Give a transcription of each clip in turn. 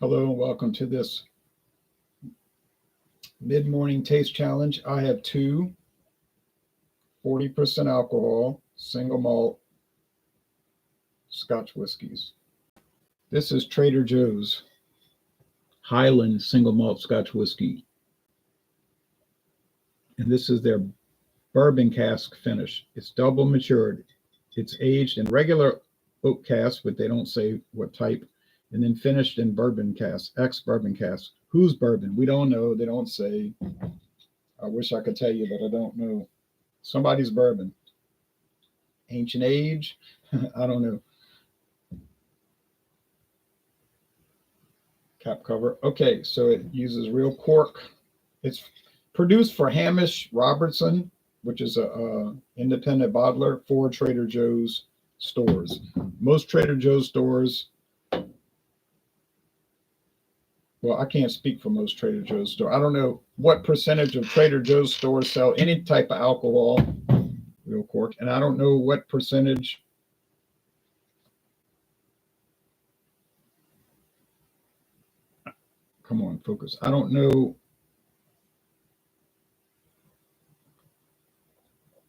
Hello and welcome to this mid-morning taste challenge. I have two 40% alcohol single malt Scotch whiskies. This is Trader Joe's Highland single malt Scotch whiskey. And this is their bourbon cask finish. It's double matured. It's aged in regular oak cask, but they don't say what type, and then finished in bourbon cask, ex-bourbon cask. Whose bourbon? We don't know. They don't say. I wish I could tell you, but I don't know. Somebody's bourbon. Ancient age? I don't know. Cap cover. Okay, so it uses real cork. It's produced for Hamish Robertson, which is a independent bottler for Trader Joe's stores. Most Trader Joe's stores, well, I can't speak for most Trader Joe's stores. I don't know what percentage of Trader Joe's stores sell any type of alcohol, real cork, and I don't know what percentage. Come on, focus. I don't know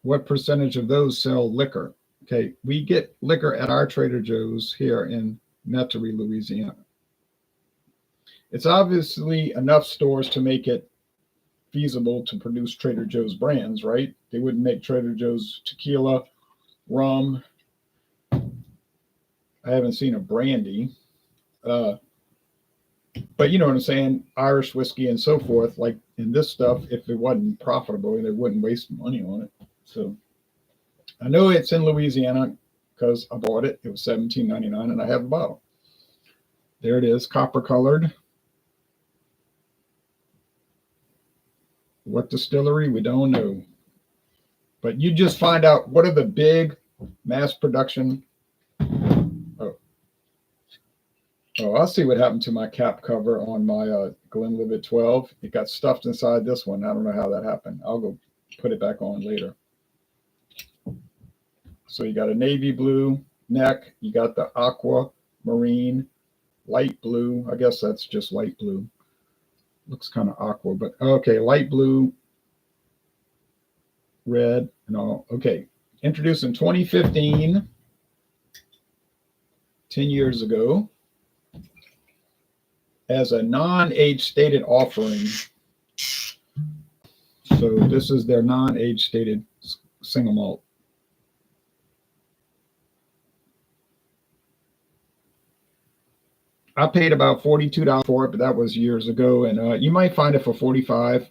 what percentage of those sell liquor. Okay, we get liquor at our Trader Joe's here in Metairie, Louisiana. It's obviously enough stores to make it feasible to produce Trader Joe's brands, right? They wouldn't make Trader Joe's tequila, rum. I haven't seen a brandy. But you know what I'm saying? Irish whiskey and so forth. Like in this stuff, if it wasn't profitable, they wouldn't waste money on it. So I know it's in Louisiana because I bought it. It was $17.99 and I have a bottle. There it is, copper colored. What distillery? We don't know. But you just find out what are the big mass production. Oh, I'll see what happened to my cap cover on my Glenlivet 12. It got stuffed inside this one. I don't know how that happened. I'll go put it back on later. So you got a navy blue neck. You got the aqua marine, light blue. I guess that's just light blue. Looks kind of aqua, but okay, light blue, red, and all. Okay, introduced in 2015, 10 years ago, as a non-age stated offering. So this is their non-age stated single malt. I paid about $42 for it, but that was years ago. And you might find it for $45.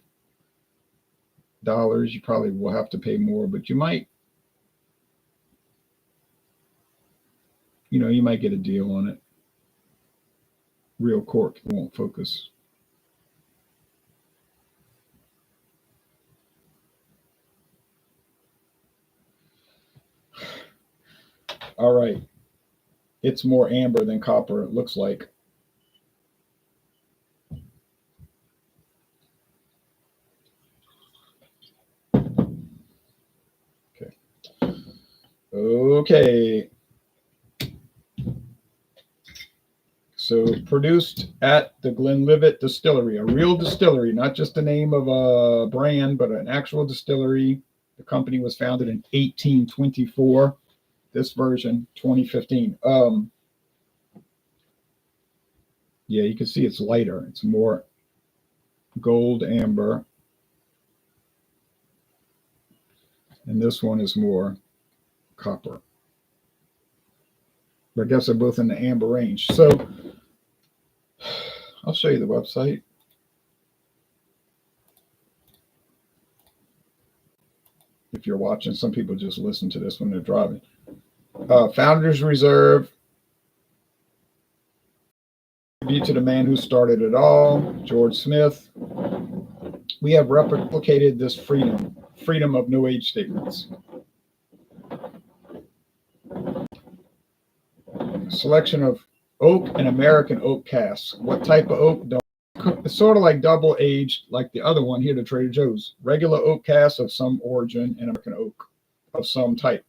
You probably will have to pay more, but you might, you might get a deal on it. Real cork, it won't focus. All right. It's more amber than copper, it looks like. Okay. Okay. So produced at the Glenlivet Distillery, a real distillery, not just the name of a brand, but an actual distillery. The company was founded in 1824. This version, 2015. Yeah, you can see it's lighter. It's more gold amber. And this one is more copper. But I guess they're both in the amber range. So I'll show you the website. If you're watching, some people just listen to this when they're driving. Founders Reserve. Tribute to the man who started it all, George Smith. We have replicated this freedom of no age statements. Selection of oak and American oak casks. What type of oak? It's sort of like double aged, like the other one here, the Trader Joe's. Regular oak casks of some origin and American oak of some type.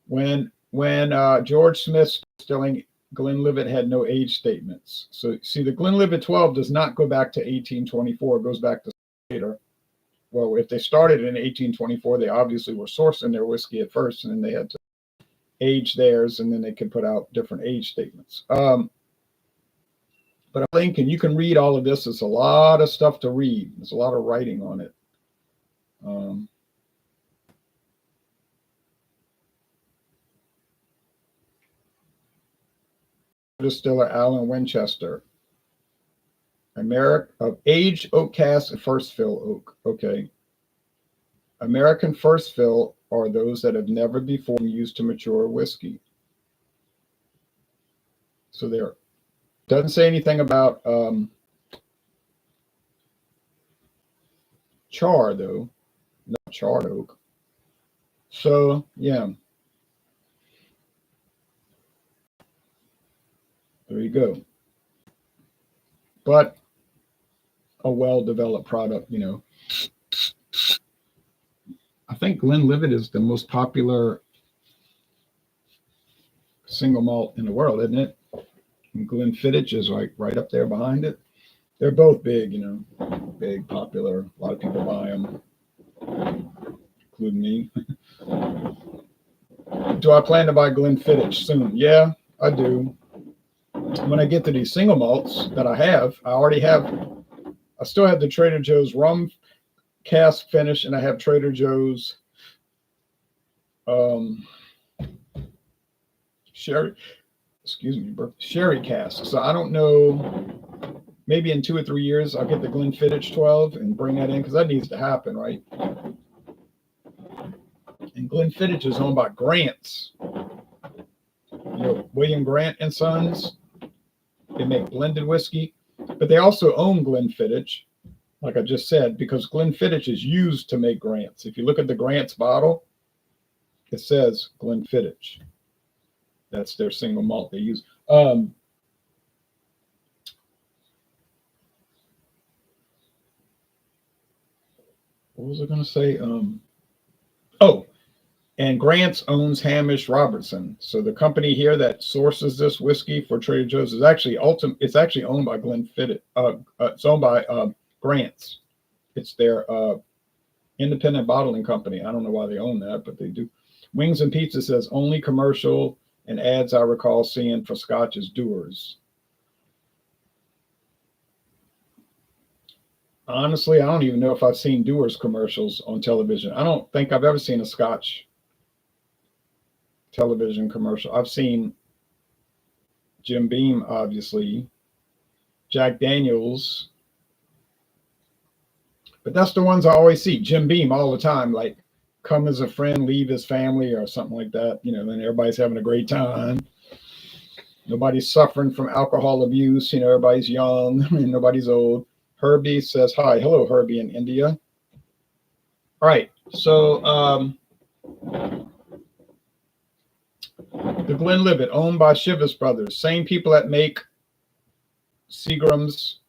When George Smith distilling Glenlivet had no age statements. So see, the Glenlivet 12 does not go back to 1824. It goes back to later. Well, if they started in 1824, they obviously were sourcing their whiskey at first, and then they had to age theirs, and then they could put out different age statements. But I think, and you can read all of this. It's a lot of stuff to read. There's a lot of writing on it. Distiller Alan Winchester. Aged oak cask and first fill oak. Okay. American first fill are those that have never before been used to mature whiskey. So there doesn't say anything about char though, not charred oak. So yeah, there you go. But a well-developed product, you know. I think Glenlivet is the most popular single malt in the world, isn't it? And Glenfiddich is right up there behind it. They're both big, you know, big, popular. A lot of people buy them, including me. Do I plan to buy Glenfiddich soon? Yeah, I do. When I get to these single malts that I still have the Trader Joe's rum cask finish, and I have Trader Joe's sherry cask. So I don't know, maybe in 2 or 3 years I'll get the Glenfiddich 12 and bring that in, because that needs to happen, right? And Glenfiddich is owned by Grant's, you know, William Grant and Sons. They make blended whiskey, but they also own Glenfiddich, like I just said, because Glenfiddich is used to make Grant's. If you look at the Grant's bottle, it says Glenfiddich. That's their single malt they use. What was I going to say? And Grant's owns Hamish Robertson. So the company here that sources this whiskey for Trader Joe's is actually It's actually owned by Glenfiddich. It's owned by Grant's. It's their independent bottling company. I don't know why they own that, but they do. Wings and Pizza says only commercial, and ads I recall seeing for Scotch is Dewar's. Honestly, I don't even know if I've seen Dewar's commercials on television. I don't think I've ever seen a Scotch television commercial. I've seen Jim Beam, obviously, Jack Daniels, but that's the ones I always see. Jim Beam all the time, like come as a friend, leave his family, or something like that. You know, then everybody's having a great time. Nobody's suffering from alcohol abuse. You know, everybody's young and nobody's old. Herbie says hi. Hello, Herbie in India. All right, so the Glenlivet, owned by Chivas Brothers, same people that make Seagram's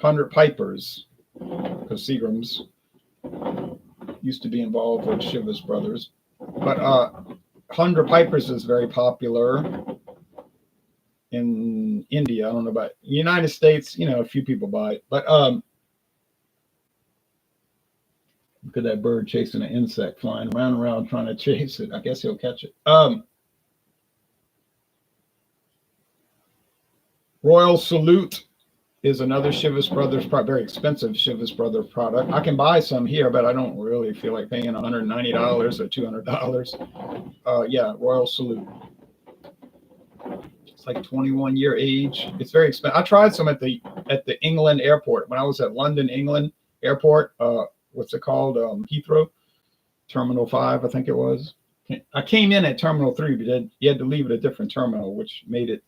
100 Pipers, because Seagram's used to be involved with Chivas Brothers. But 100 Pipers is very popular in India. I don't know about the United States. You know, a few people buy it. But look at that bird chasing an insect, flying around and around trying to chase it. I guess he'll catch it. Royal Salute is another Chivas Brothers product, very expensive Chivas Brothers product. I can buy some here, but I don't really feel like paying $190 or $200. Yeah, Royal Salute. It's like 21-year age. It's very expensive. I tried some at the England airport when I was at London, England airport. What's it called? Heathrow, Terminal 5, I think it was. I came in at Terminal 3, but you had to leave at a different terminal, which made it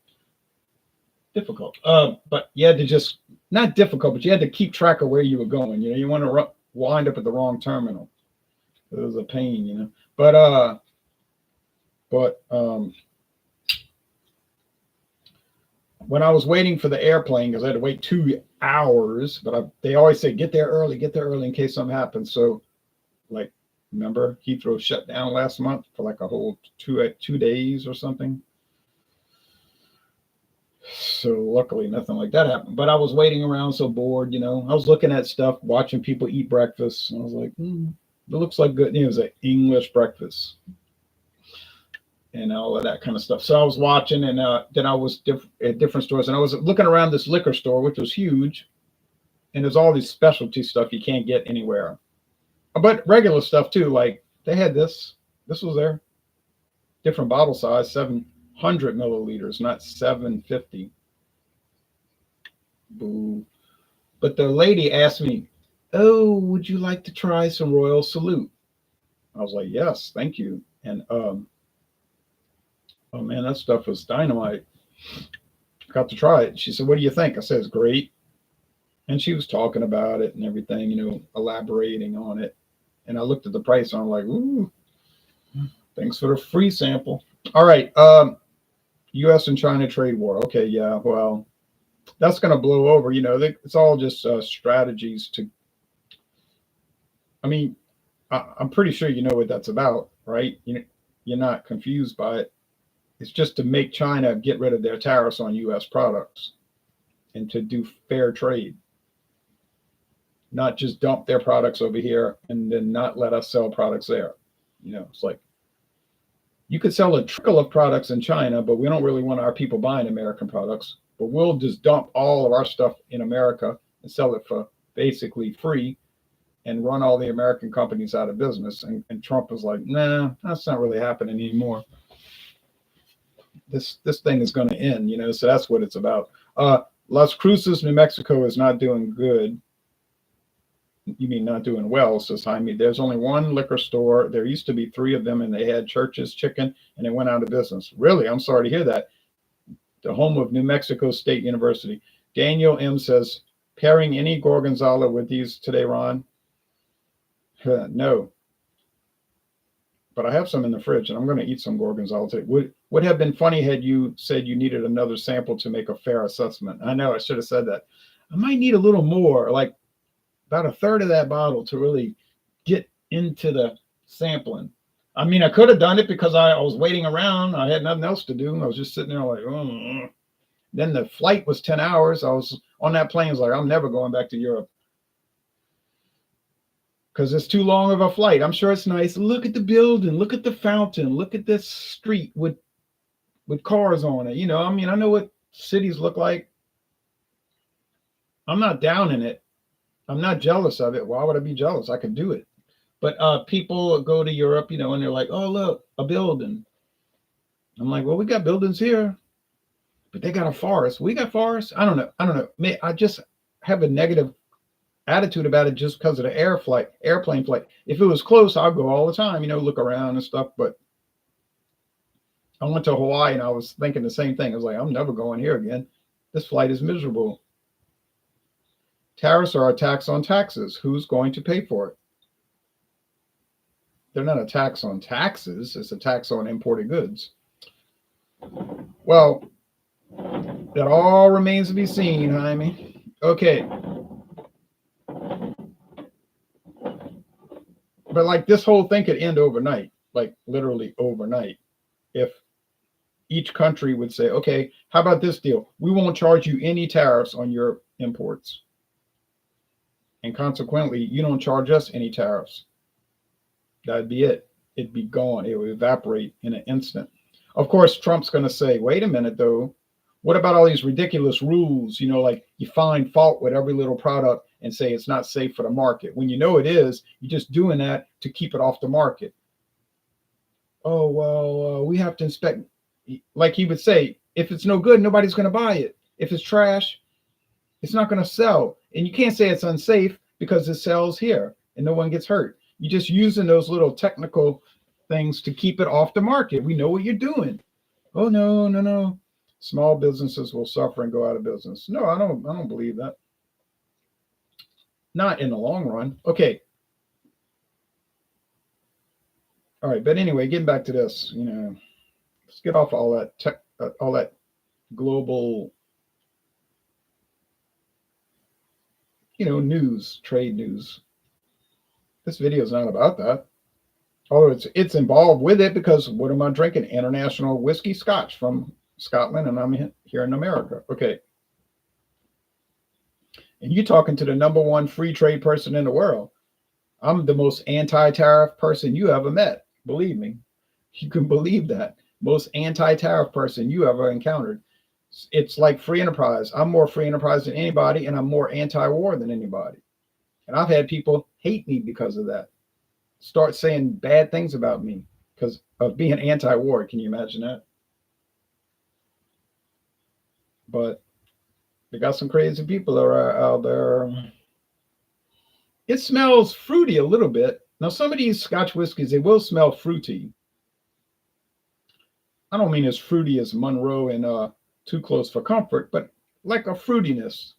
difficult. But you had to just, not difficult, but you had to keep track of where you were going. You know, you want to wind up at the wrong terminal. It was a pain, you know. But when I was waiting for the airplane, because I had to wait 2 hours, but they always say, get there early in case something happens. So, like, remember, Heathrow shut down last month for like a whole two days or something. So luckily nothing like that happened. But I was waiting around so bored, I was looking at stuff, watching people eat breakfast. And I was like, it looks like good. It was an English breakfast and all of that kind of stuff. So I was watching, and then I was at different stores, and I was looking around this liquor store, which was huge, and there's all these specialty stuff you can't get anywhere, but regular stuff too. Like they had this. This was there. Different bottle size, 700 milliliters, not 750. Boo. But the lady asked me, "Oh, would you like to try some Royal Salute?" I was like, "Yes, thank you." And oh man, that stuff was dynamite. Got to try it. She said, "What do you think?" I said, "It's great." And she was talking about it and everything, elaborating on it. And I looked at the price and I'm like, "Ooh, thanks for the free sample." All right. U.S. and China trade war. Okay, yeah. Well, that's going to blow over. It's all just strategies to. I mean, I'm pretty sure you know what that's about, right? You're not confused by it. It's just to make China get rid of their tariffs on U.S. products and to do fair trade, not just dump their products over here and then not let us sell products there. It's like you could sell a trickle of products in China, but we don't really want our people buying American products. But we'll just dump all of our stuff in America and sell it for basically free and run all the American companies out of business. And Trump was like, nah, that's not really happening anymore. This thing is going to end, so that's what it's about. Las Cruces, New Mexico is not doing good. You mean not doing well, says Jaime. There's only one liquor store. There used to be 3 of them, and they had Church's Chicken, and they went out of business. Really? I'm sorry to hear that. The home of New Mexico State University. Daniel M. says, pairing any Gorgonzola with these today, Ron? No. But I have some in the fridge, and I'm going to eat some Gorgonzola today. Would have been funny had you said you needed another sample to make a fair assessment. I know I should have said that. I might need a little more, like about a third of that bottle to really get into the sampling. I mean, I could have done it because I was waiting around. I had nothing else to do. I was just sitting there like, oh. Then the flight was 10 hours. I was on that plane. I was like, I'm never going back to Europe because it's too long of a flight. I'm sure it's nice. Look at the building. Look at the fountain. Look at this street with cars on it. I know what cities look like. I'm not down in it. I'm not jealous of it. Why would I be jealous? I could do it. But people go to Europe, and they're like, oh, look, a building. I'm like, well, we got buildings here, but they got a forest. We got forests. I don't know. I just have a negative attitude about it just because of the airplane flight. If it was close, I'll go all the time, look around and stuff. But I went to Hawaii and I was thinking the same thing. I was like, I'm never going here again. This flight is miserable. Tariffs are a tax on taxes. Who's going to pay for it? They're not a tax on taxes. It's a tax on imported goods. Well, that all remains to be seen, Jaime. Okay. But like this whole thing could end overnight, like literally overnight, if each country would say, okay, how about this deal? We won't charge you any tariffs on your imports. And consequently, you don't charge us any tariffs. That'd be it. It'd be gone. It would evaporate in an instant. Of course, Trump's going to say, wait a minute, though. What about all these ridiculous rules? Like you find fault with every little product and say it's not safe for the market. When you know it is, you're just doing that to keep it off the market. Oh, well, we have to inspect. Like he would say, if it's no good, nobody's going to buy it. If it's trash, it's not going to sell. And you can't say it's unsafe because it sells here and no one gets hurt. You're just using those little technical things to keep it off the market. We know what you're doing. Oh, no. Small businesses will suffer and go out of business. No, I don't believe that. Not in the long run. Okay. All right. But anyway, getting back to this, let's get off all that global, news, trade news. This video is not about that. Although it's involved with it because what am I drinking? International whiskey Scotch from Scotland, and I'm here in America. Okay. And you're talking to the #1 free trade person in the world. I'm the most anti-tariff person you ever met. Believe me. You can believe that. Most anti-tariff person you ever encountered. It's like free enterprise. I'm more free enterprise than anybody, and I'm more anti-war than anybody. And I've had people hate me because of that. Start saying bad things about me because of being anti-war. Can you imagine that? But they got some crazy people out there. It smells fruity a little bit. Now, some of these Scotch whiskeys, they will smell fruity. I don't mean as fruity as Monroe and Too Close for Comfort, but like a fruitiness.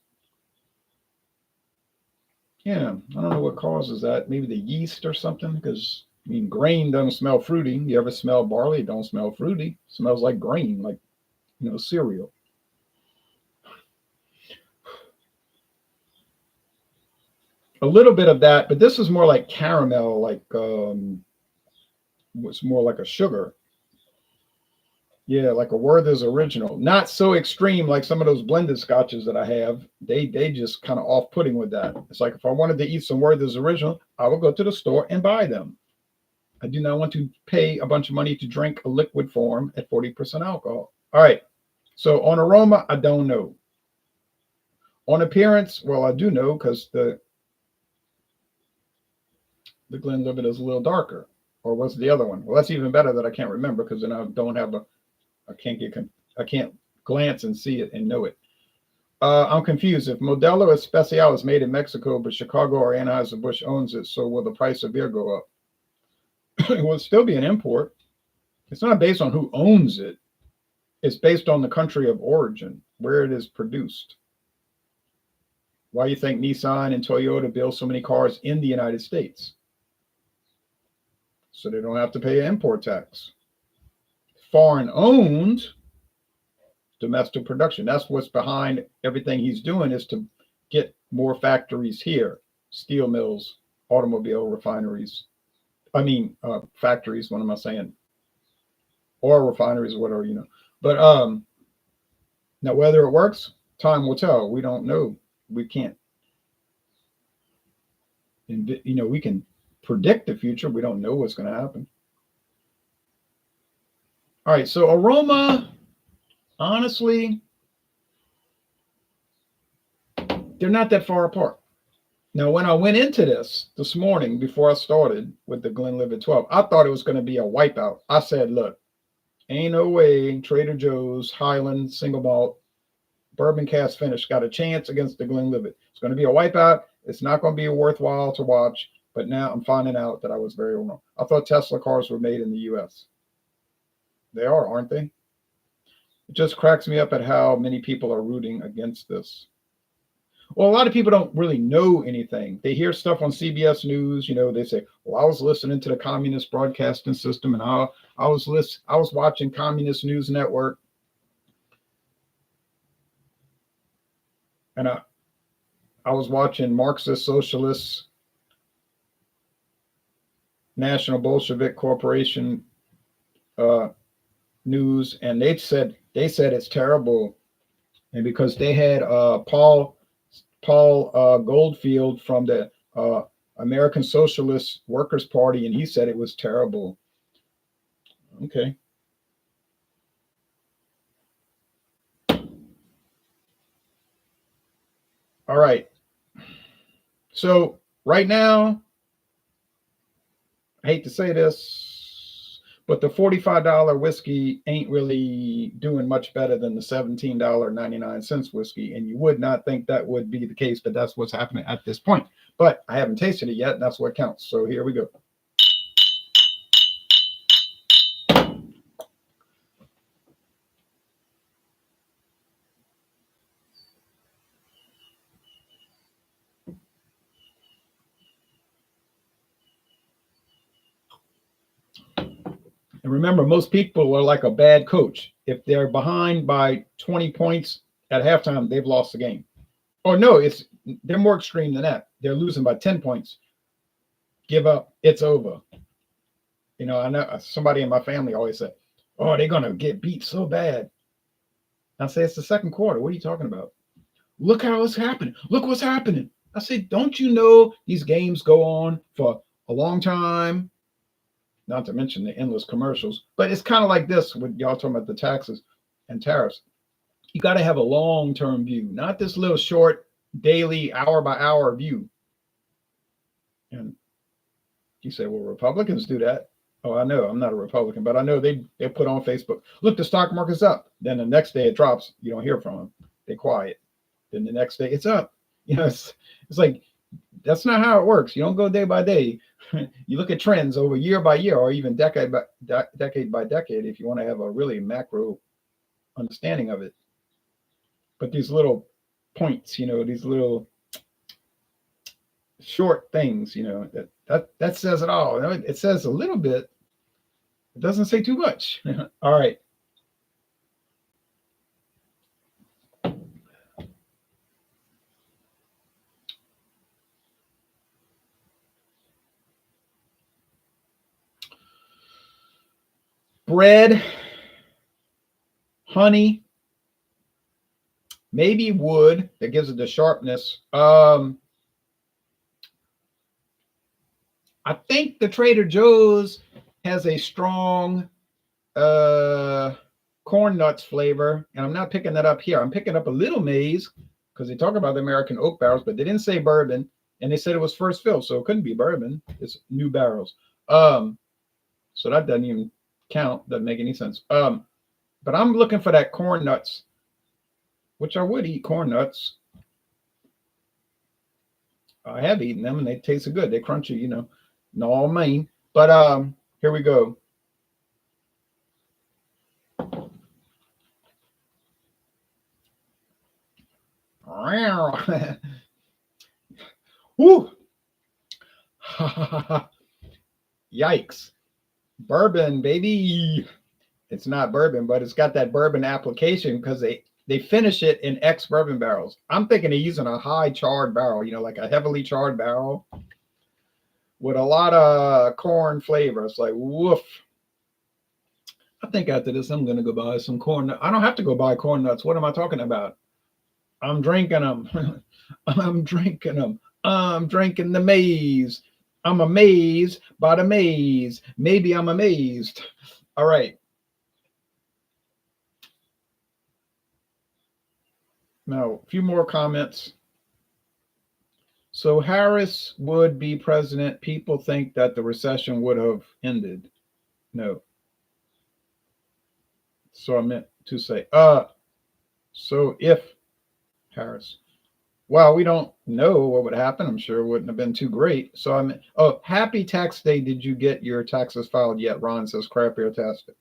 Yeah, I don't know what causes that. Maybe the yeast or something, because I mean, grain doesn't smell fruity. You ever smell barley? It don't smell fruity. It smells like grain, like, cereal. A little bit of that, but this is more like caramel, like it's more like a sugar. Yeah, like a Werther's original. Not so extreme like some of those blended scotches that I have. They just kind of off-putting with that. It's like if I wanted to eat some Werther's original, I would go to the store and buy them. I do not want to pay a bunch of money to drink a liquid form at 40% alcohol. All right. So on aroma, I don't know. On appearance, well, I do know because the Glenlivet is a little darker. Or what's the other one? Well, that's even better that I can't remember because then I don't have I can't glance and see it and know it. I'm confused. If Modelo Especial is made in Mexico, but Chicago or Anheuser-Busch owns it, so will the price of beer go up? It will still be an import. It's not based on who owns it. It's based on the country of origin, where it is produced. Why do you think Nissan and Toyota build so many cars in the United States? So they don't have to pay an import tax. Foreign owned, domestic production. That's what's behind everything he's doing, is to get more factories here. Steel mills, automobile refineries. Factories, what am I saying? Oil refineries, whatever, But now whether it works, time will tell. We don't know. We can't. We can predict the future. We don't know what's going to happen. All right, so aroma, honestly, they're not that far apart. Now, when I went into this morning before I started with the Glenlivet 12, I thought it was going to be a wipeout. I said, look, ain't no way Trader Joe's, Highland, single malt, bourbon cask finish got a chance against the Glenlivet. It's going to be a wipeout. It's not going to be worthwhile to watch. But now I'm finding out that I was very wrong. I thought Tesla cars were made in the U.S. They are, aren't they? It just cracks me up at how many people are rooting against this. Well, a lot of people don't really know anything. They hear stuff on CBS News. They say, well, I was listening to the communist broadcasting system, and I was watching Communist News Network. And I was watching Marxist Socialist National Bolshevik Corporation news, and they said it's terrible. And because they had Paul Goldfield from the American Socialist Workers Party, and he said it was terrible. Okay. All right. So right now, I hate to say this, but the $45 whiskey ain't really doing much better than the $17.99 whiskey. And you would not think that would be the case, but that's what's happening at this point. But I haven't tasted it yet, and that's what counts. So here we go. And remember, most people are like a bad coach. If they're behind by 20 points at halftime, they've lost the game. Oh, no, they're more extreme than that. They're losing by 10 points. Give up. It's over. I know somebody in my family always said, oh, they're going to get beat so bad. I say, it's the second quarter. What are you talking about? Look how it's happening. Look what's happening. I said, don't you know these games go on for a long time? Not to mention the endless commercials. But it's kind of like this with y'all talking about the taxes and tariffs. You got to have a long term view, not this little short daily hour by hour view. And you say, well, Republicans do that. Oh, I know. I'm not a Republican, but I know they put on Facebook, look, the stock market's up. Then the next day it drops. You don't hear from them. They're quiet. Then the next day it's up. It's like, that's not how it works. You don't go day by day. You look at trends over year by year, or even decade by decade, if you want to have a really macro understanding of it. But these little points, these little short things, that says it all. It says a little bit. It doesn't say too much. All right. Bread, honey, maybe wood that gives it the sharpness. I think the Trader Joe's has a strong corn nuts flavor, and I'm not picking that up here. I'm picking up a little maize because they talk about the American oak barrels, but they didn't say bourbon, and they said it was first fill, so it couldn't be bourbon. It's new barrels. So that doesn't even count. Doesn't make any sense. But I'm looking for that corn nuts, which I would eat corn nuts. I have eaten them, and they tasted good. They're crunchy, no mean. But here we go. Woo! Yikes. Bourbon, baby. It's not bourbon, but it's got that bourbon application because they finish it in ex-bourbon barrels. I'm thinking they're using a high charred barrel, like a heavily charred barrel with a lot of corn flavor. It's like, woof. I think after this, I'm going to go buy some corn. I don't have to go buy corn nuts. What am I talking about? I'm drinking them. I'm drinking them. I'm drinking the maize. I'm amazed by the maze. Maybe I'm amazed. All right. Now, a few more comments. So Harris would be president. People think that the recession would have ended. No. So I meant to say, so if Harris, well, we don't know what would happen. I'm sure it wouldn't have been too great. So I meant, happy tax day. Did you get your taxes filed yet? Ron says, crap, fantastic.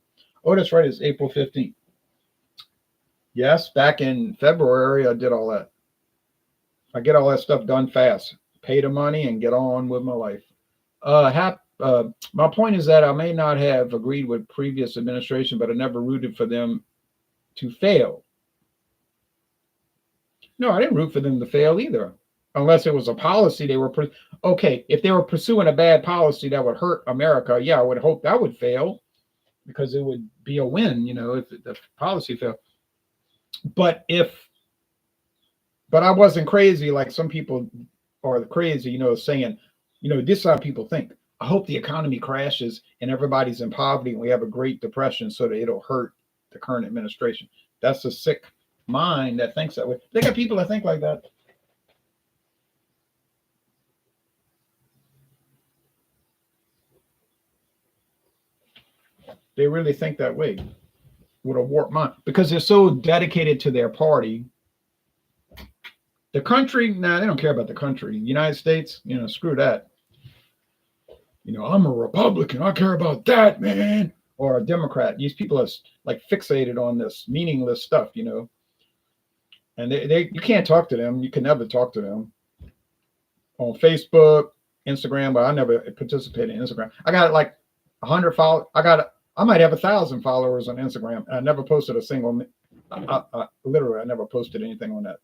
Oh, that's right. It's April 15th. Yes, back in February, I did all that. I get all that stuff done fast. Pay the money and get on with my life. My point is that I may not have agreed with previous administration, but I never rooted for them to fail. No, I didn't root for them to fail either, unless it was a policy they were. Okay, if they were pursuing a bad policy that would hurt America, yeah, I would hope that would fail because it would be a win, if the policy failed. But I wasn't crazy like some people are crazy, saying, this is how people think. I hope the economy crashes and everybody's in poverty and we have a Great Depression so that it'll hurt the current administration. That's a sick mind that thinks that way. They got people that think like that. They really think that way with a warped mind because they're so dedicated to their party. The country, they don't care about the country. United States, screw that. I'm a Republican. I care about that, man. Or a Democrat. These people are like fixated on this meaningless stuff, And you can't talk to them. You can never talk to them on Facebook, Instagram, but I never participated in Instagram. I got like 100 followers. I might have 1,000 followers on Instagram. I never posted a single. Literally, I never posted anything on that.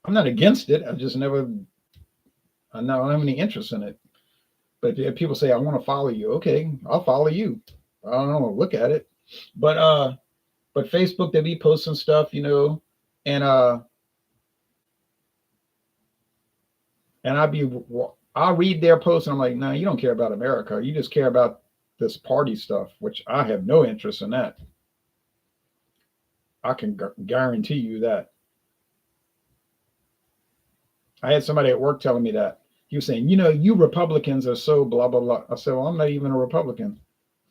I'm not against it. I just never. I don't have any interest in it. But if people say I want to follow you, okay, I'll follow you. I don't want to look at it, but But Facebook, they be posting stuff, and I'll read their posts and I'm like, no, you don't care about America. You just care about this party stuff, which I have no interest in that. I can guarantee you that. I had somebody at work telling me that. He was saying, you Republicans are so blah, blah, blah. I said, well, I'm not even a Republican.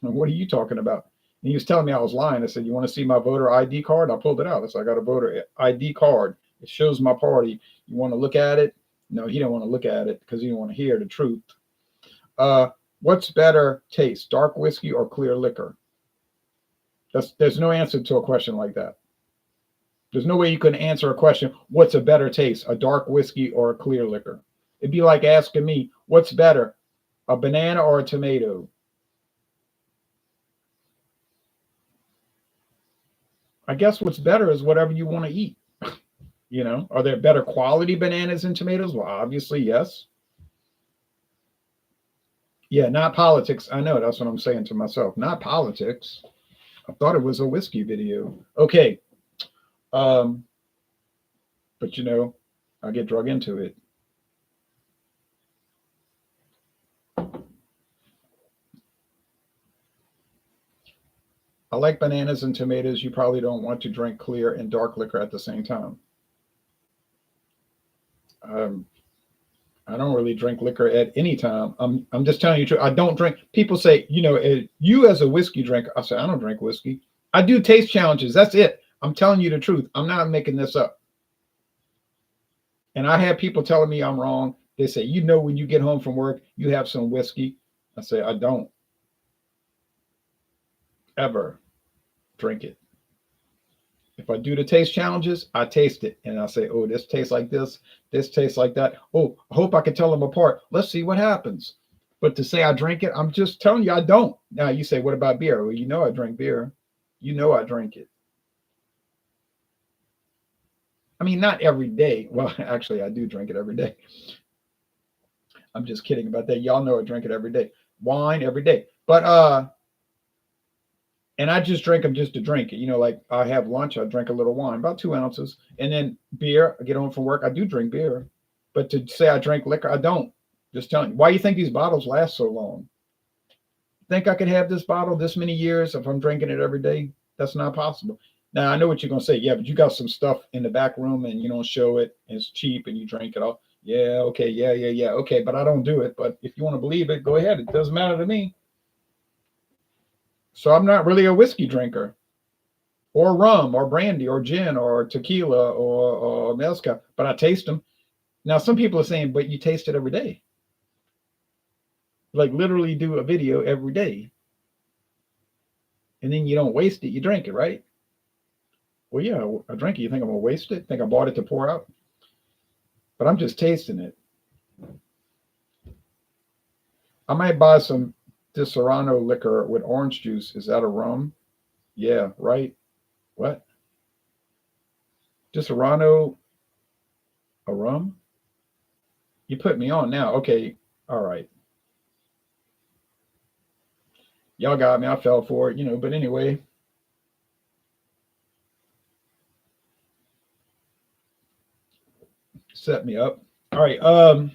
What are you talking about? And he was telling me I was lying. I said, you want to see my voter ID card? I pulled it out. I said, I got a voter ID card. It shows my party. You want to look at it? No, he didn't want to look at it because he didn't want to hear the truth. What's better taste, dark whiskey or clear liquor? There's no answer to a question like that. There's no way you can answer a question, what's a better taste, a dark whiskey or a clear liquor? It'd be like asking me, what's better, a banana or a tomato? I guess what's better is whatever you want to eat. Are there better quality bananas and tomatoes? Well, obviously, yes. Yeah, not politics. I know, that's what I'm saying to myself. Not politics. I thought it was a whiskey video. Okay. But I get drug into it. I like bananas and tomatoes. You probably don't want to drink clear and dark liquor at the same time. I don't really drink liquor at any time. I'm just telling you the truth. I don't drink. People say, you as a whiskey drinker. I say, I don't drink whiskey. I do taste challenges. That's it. I'm telling you the truth. I'm not making this up. And I have people telling me I'm wrong. They say, when you get home from work, you have some whiskey. I say, I don't ever drink it. If I do the taste challenges, I taste it and I say, oh, this tastes like this tastes like that. Oh, I hope I can tell them apart. Let's see what happens. But to say I drink it, I'm just telling you I don't. Now you say, what about beer? Well, I drink beer. I drink it. I mean, not every day. Well, actually, I do drink it every day. I'm just kidding about that. Y'all know I drink it every day. Wine every day. But and I just drink them just to drink it. Like I have lunch, I drink a little wine, about 2 ounces. And then beer, I get home from work, I do drink beer. But to say I drink liquor, I don't. Just telling you. Why do you think these bottles last so long? Think I could have this bottle this many years if I'm drinking it every day? That's not possible. Now, I know what you're going to say. Yeah, but you got some stuff in the back room and you don't show it. And it's cheap and you drink it all. Yeah, okay, yeah. Okay, but I don't do it. But if you want to believe it, go ahead. It doesn't matter to me. So I'm not really a whiskey drinker, or rum, or brandy, or gin, or tequila, or mezcal, but I taste them. Now, some people are saying, but you taste it every day. Like literally do a video every day. And then you don't waste it, you drink it, right? Well, yeah, I drink it. You think I'm going to waste it? Think I bought it to pour out? But I'm just tasting it. I might buy some Disaronno liquor with orange juice. Is that a rum? Yeah, right. What? Disaronno, a rum? You put me on now. Okay, all right. Y'all got me. I fell for it, but anyway. Set me up. All right.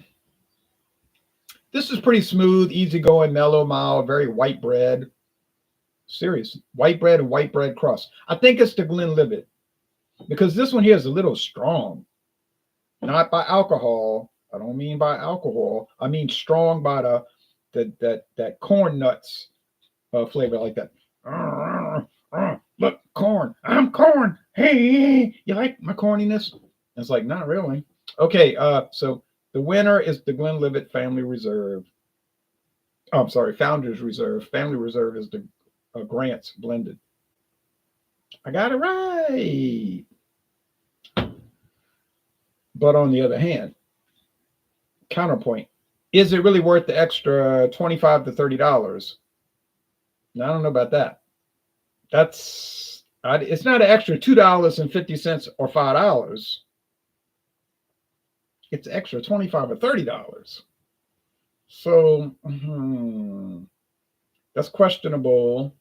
This is pretty smooth, easygoing, mellow, mild, very white bread. Serious. White bread and white bread crust. I think it's the Glenlivet because this one here is a little strong. Not by alcohol. I don't mean by alcohol. I mean strong by that corn nuts flavor like that. Look, corn. I'm corn. Hey, you like my corniness? It's like, not really. Okay, so the winner is the Glenlivet Family Reserve. Oh, I'm sorry, Founders Reserve. Family Reserve is the Grant's blended. I got it right. But on the other hand, counterpoint, is it really worth the extra $25 to $30? Now, I don't know about that. It's not an extra $2.50 or $5. It's extra $25 or $30. So that's questionable.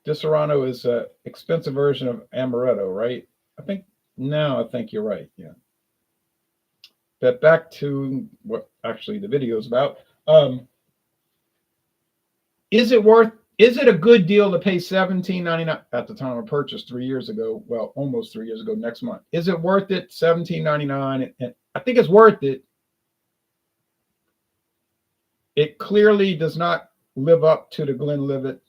Disaronno is an expensive version of Amaretto, right? I think, no, I think you're right. Yeah. But back to what actually the video is about. Is it a good deal to pay $17.99 at the time of purchase 3 years ago? Well, almost 3 years ago next month. Is it worth it? $17.99. And I think it's worth it. It clearly does not live up to the Glenlivet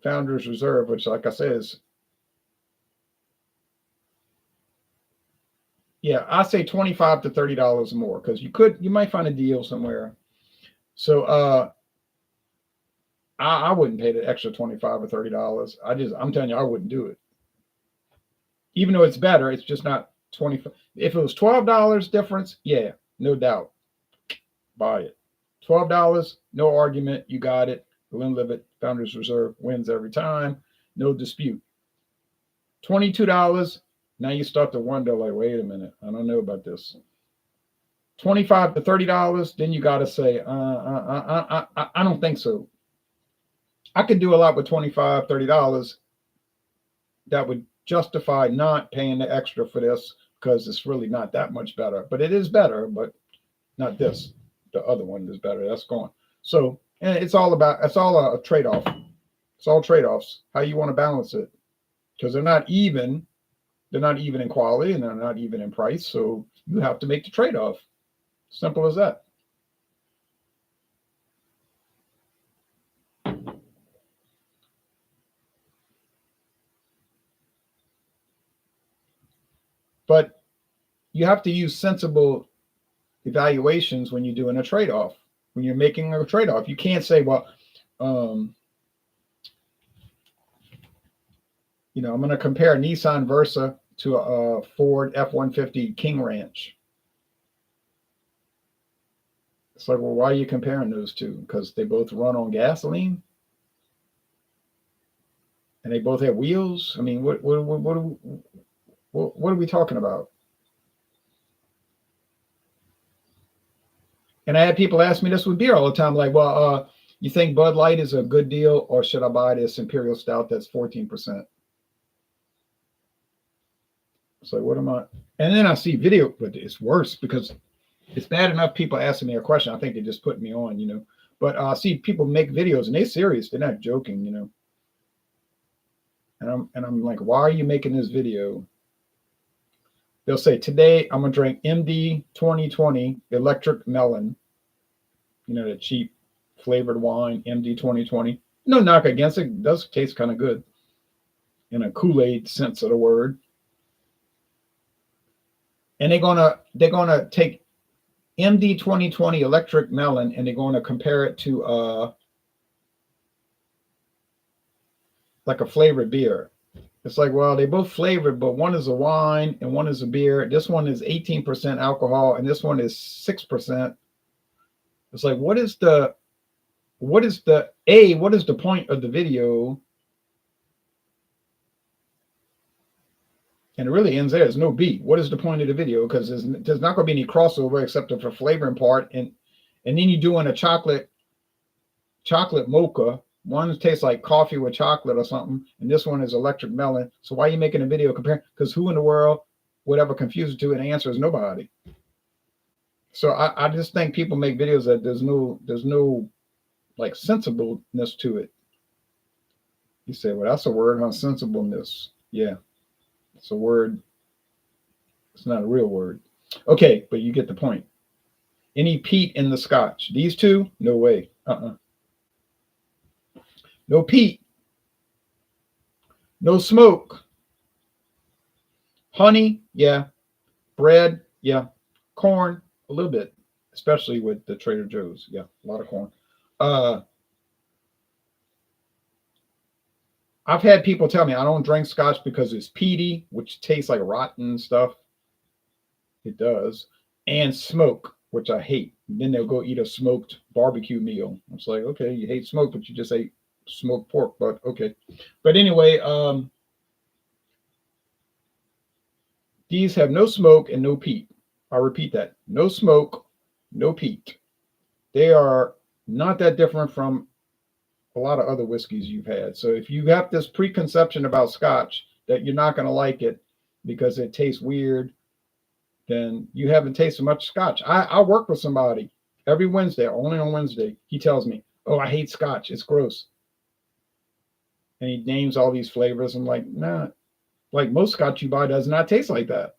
Founders Reserve, which, like I said, is, yeah, I say $25 to $30 more, because you might find a deal somewhere. So I wouldn't pay the extra $25 or $30. I'm telling you, I wouldn't do it. Even though it's better, it's just not 25. If it was $12 difference, yeah, no doubt, buy it. $12, no argument, you got it. Glenlivet Founders Reserve wins every time, no dispute. $22, now you start to wonder, like, wait a minute, I don't know about this. $25 to $30, then you got to say, I don't think so. I could do a lot with $25, $30 that would justify not paying the extra for this, because it's really not that much better. But it is better, but not this. The other one is better. That's gone. So, and it's all a trade-off. It's all trade-offs. How you want to balance it, because they're not even. They're not even in quality, and they're not even in price. So you have to make the trade-off. Simple as that. But you have to use sensible evaluations when you're doing a trade-off. When you're making a trade-off, you can't say, well, I'm going to compare a Nissan Versa to a Ford F-150 King Ranch. It's like, well, why are you comparing those two? Because they both run on gasoline, and they both have wheels. I mean, what are we talking about? And I had people ask me this with beer all the time, like, well, you think Bud Light is a good deal, or should I buy this Imperial Stout that's 14%? So what am I? And then I see video, but it's worse, because it's bad enough people asking me a question. I think they just put me on, But I see people make videos, and they're serious. They're not joking, And I'm like, why are you making this video? They'll say, today I'm going to drink MD 2020 Electric Melon, the cheap flavored wine, MD 2020. No knock against it. It does taste kind of good in a Kool-Aid sense of the word. And they're gonna take MD 2020 Electric Melon, and they're going to compare it to like a flavored beer. It's like, well, they both flavored, but one is a wine and one is a beer. This one is 18% alcohol, and this one is 6%. It's like, what is the point of the video? And it really ends there. There's no B. What is the point of the video? Because there's not going to be any crossover except for flavoring part. And then you're doing a chocolate mocha. One tastes like coffee with chocolate or something, and this one is electric melon. So why are you making a video comparing? Because who in the world would ever confuse the two? And the answer is nobody. So I just think people make videos that there's no like sensibleness to it. You say, well, that's a word, huh? Sensibleness. Yeah, it's a word. It's not a real word. Okay, but you get the point. Any peat in the Scotch? These two? No way. No peat. No smoke. Honey, yeah. Bread, yeah. Corn, a little bit, especially with the Trader Joe's. Yeah, a lot of corn. I've had people tell me I don't drink Scotch because it's peaty, which tastes like rotten stuff. It does. And smoke, which I hate. And then they'll go eat a smoked barbecue meal. It's like, okay, you hate smoke, but you just ate smoked pork, but okay. But anyway, these have no smoke and no peat. I'll repeat that. No smoke, no peat. They are not that different from a lot of other whiskeys you've had. So if you have this preconception about Scotch that you're not going to like it because it tastes weird, then you haven't tasted much Scotch. I work with somebody every Wednesday, only on Wednesday. He tells me, "Oh, I hate Scotch. It's gross." And he names all these flavors. I'm like, nah, like most Scotch you buy does not taste like that.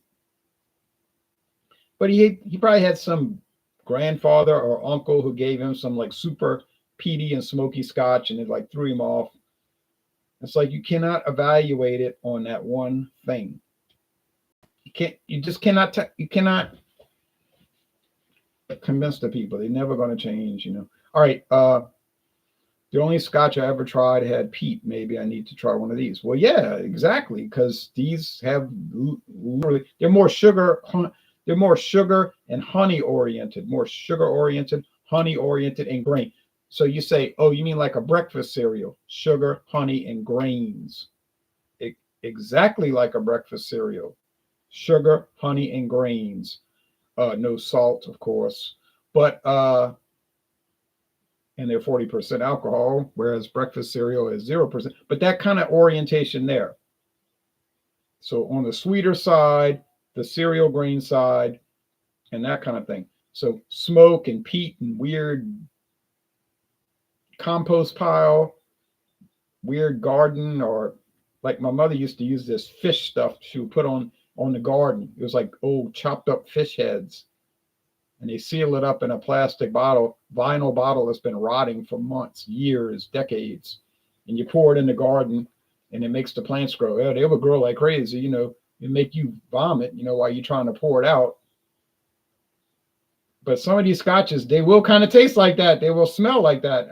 But he probably had some grandfather or uncle who gave him some like super peaty and smoky Scotch, and it like threw him off. It's like you cannot evaluate it on that one thing. You just cannot. You cannot convince the people. They're never going to change. All right. The only Scotch I ever tried had peat. Maybe I need to try one of these. Well, yeah, exactly, because these have literally they're more sugar. They're more sugar and honey oriented, more sugar oriented, honey oriented, and grain. So you say, oh, you mean like a breakfast cereal? Sugar, honey, and grains. Exactly like a breakfast cereal. Sugar, honey, and grains. No salt, of course, but and they're 40% alcohol, whereas breakfast cereal is 0%. But that kind of orientation there. So on the sweeter side, the cereal grain side, and that kind of thing. So smoke and peat and weird compost pile, weird garden, or like my mother used to use this fish stuff she would put on the garden. It was like old chopped up fish heads. And they seal it up in a plastic bottle, vinyl bottle that's been rotting for months, years, decades. And you pour it in the garden and it makes the plants grow. Yeah, they will grow like crazy, it make you vomit, while you're trying to pour it out. But some of these scotches, they will kind of taste like that. They will smell like that.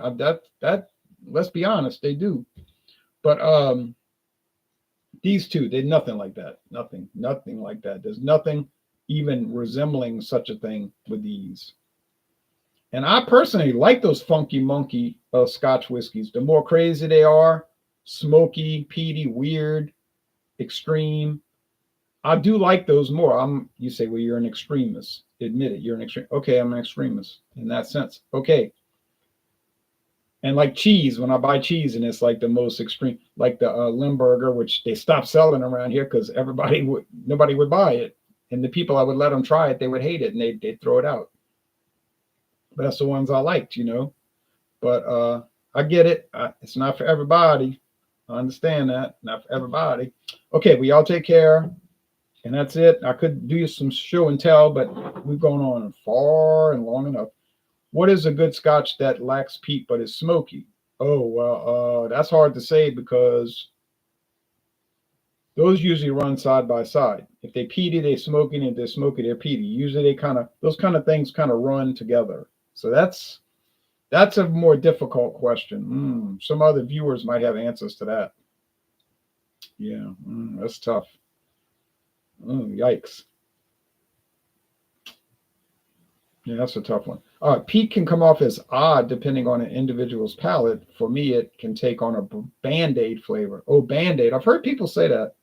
That let's be honest, they do. But these two, they're nothing like that. Nothing like that. There's nothing even resembling such a thing with these. And I personally like those funky monkey Scotch whiskeys. The more crazy they are, smoky, peaty, weird, extreme. I do like those more. You say, well, you're an extremist. Admit it, you're an extreme. Okay, I'm an extremist in that sense. Okay. And like cheese, when I buy cheese and it's like the most extreme, like the Limburger, which they stopped selling around here because nobody would buy it. And the people I would let them try it, they would hate it and they'd throw it out. But that's the ones I liked, But I get it. It's not for everybody. I understand that. Not for everybody. Okay, we all take care. And that's it. I could do some show and tell, but we've gone on far and long enough. What is a good Scotch that lacks peat but is smoky? Oh, well, that's hard to say because those usually run side by side. If they peaty, they're smoking. If they're smoky, they're peaty. Usually those kind of things kind of run together. So that's a more difficult question. Some other viewers might have answers to that. Yeah, that's tough. Yikes. Yeah, that's a tough one. Peat can come off as odd depending on an individual's palate. For me, it can take on a Band-Aid flavor. Oh, Band-Aid. I've heard people say that.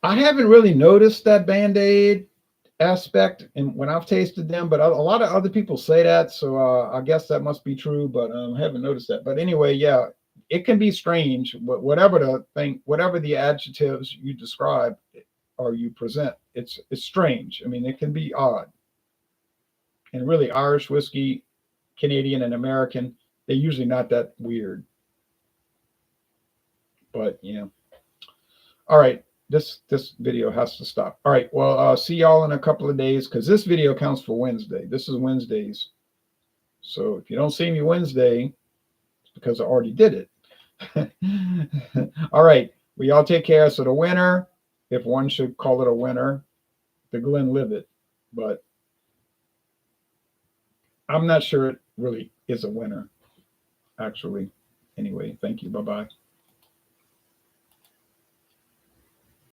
I haven't really noticed that Band-Aid aspect and when I've tasted them, but a lot of other people say that. So I guess that must be true, but I haven't noticed that. But anyway, yeah, it can be strange. Whatever the adjectives you describe or you present, it's strange. I mean, it can be odd. And really, Irish whiskey, Canadian and American, they're usually not that weird. But yeah. All right. This video has to stop. All right. Well, see y'all in a couple of days because this video counts for Wednesday. This is Wednesdays. So if you don't see me Wednesday, it's because I already did it. All right. We all take care. So the winner, if one should call it a winner, the Glenlivet. But I'm not sure it really is a winner, actually. Anyway, thank you. Bye-bye.